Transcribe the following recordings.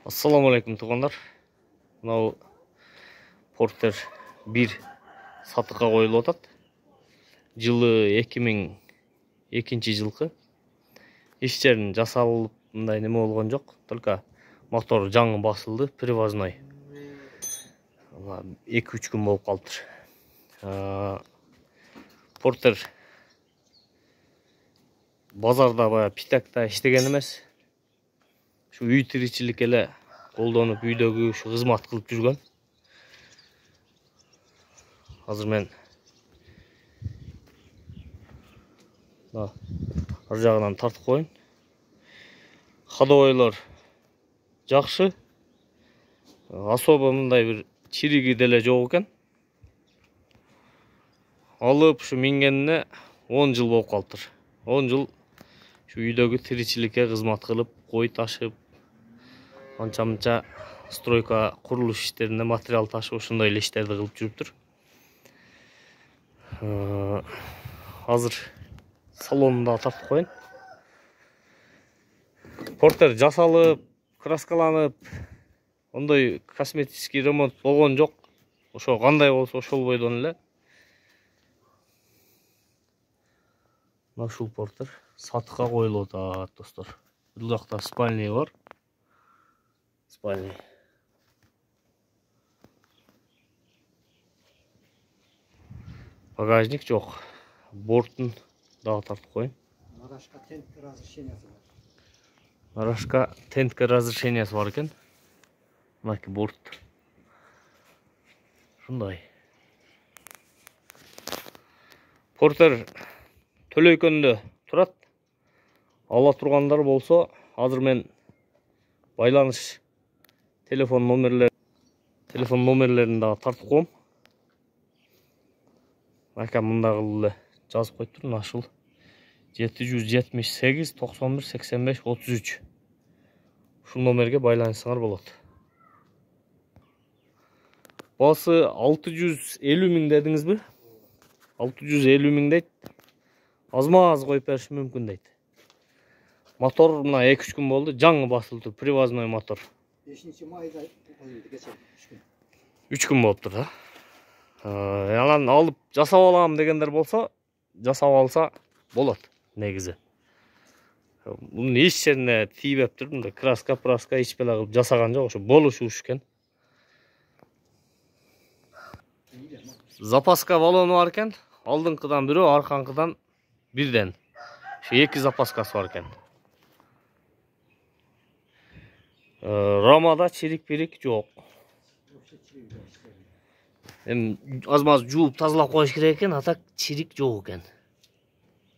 Assalamu alaikum туғандар. Мынау Porter 1 сатыққа қойылып отады. Жылы 2002 жылқы. Еш жерін жасалып мындай неме болған жоқ. Только мотор жаңы басылды, привозной. 2-3 күн болып қалды. Porter базарда бая питакта іштеген емес. Şu үй тиричилик эле колдонуп үйдөгү şu кызмат кылып жүргөн. Азыр мен ар жагынан тартып коеюн. Ходовойлор жакшы. Особо мындай бир чириги деле жок экен. Алып şu мингенине 10 жыл болуп калыптыр. 10 жыл şu үйдөгү тиричиликке кызмат кылып, кой ташып, анча-мынча стройка курулуш иштеринде материал ташып, ушундай эле иштерди кылып жүрүптүр. Азыр салонунда тартып коеюн. Porter жасалып, краскаланып, ондой косметический ремонт болгон жок. Ошо кандай болсо ошол бойдон эле. Ушул Porter сатыкка коюлуп атат, достор. Бул жакта спальный бар. Спальный. Багажник жок. Бортун дагы тартып коеюн. Нарашка тентке разрешениясы бар. Нарашка тентке разрешениясы бар экен. Мынаки борт. Ушундай. Porter төлөйкөндө турат. Ала тургандар болсо, азыр мен байланыш телефон номерлерин дагы тартып коем. Ака мында кылып эле жазып коюптур, ушул 778 91 85 33. Ушул номерге байланышсаңар болот. Басы 650 миң дедиңизби? 650 миң дейт. Аз-маз коюп беришим мүмкүн дейт. Мотор мына 2-3 күн болду, жаңы басылды, привозной мотор. 5-майда коюлду кече 3 күн. 3 күн болуптур да. Анан алып жасап алам дегендер болсо, жасап алса болот негизи. Бунун эч жерине тийбептир, мындай краска, эч бела кылып жасаган жок, ошо болушу экен. Запаска баллону бар экен. Алдыңкыдан бирөө, аркаңкыдан бирден. Ошо 2 запаскасы бар экен. Рамада чирик-пирик жок. Аз-маз жууп тазалап коюш керек экен, а так чирик жок экен.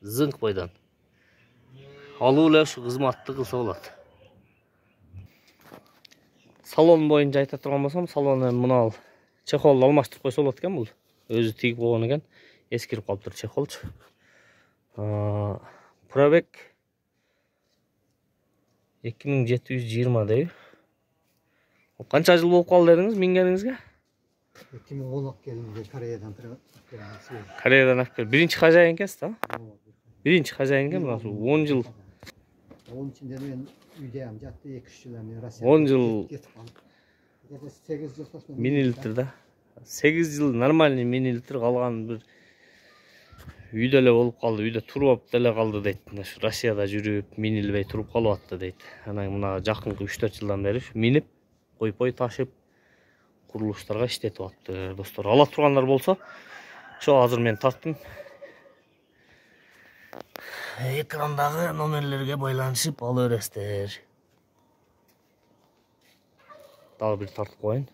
Зыңк бойдон. Алуу эле ушу кызматты кылса болот. Салон боюнча айта турган болсом, салону мына чехол алмаштырып койсо болот экен бул. Өзү тигип койгон экен. Эскирип калыптыр чехолчу. Пробег 2720 дейби. Канча жыл болуп калды дедиңиз мингениңизге? 2010 келинде Кореядан алып кел. Биринчи хозяйинкесиз да? Биринчи хозяйинке мына 10 жыл. Onun içinde ben üydeyim, jattı 2-3 yıl hem Rusya. 10 жыл. 8 жыл сосын. Mini литр да. 8 жыл нормальный mini литр калган бир үйдө эле болуп калды, үйдө туруп деле калды дейт. Россияда жүрүп, минилбей туруп калып атты дейт. Анан мына жакынкы 3-4 жылдан бери минип, койпой ташып, курулуштарга иштетип атты, достор. Ала тургандар болсо, ошо азыр мен тарттым. Экрандагы номерлерге байланышып ала бересиздер. Дагы бир тартып коеюн.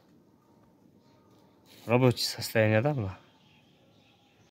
Рабочий состоянияда мына.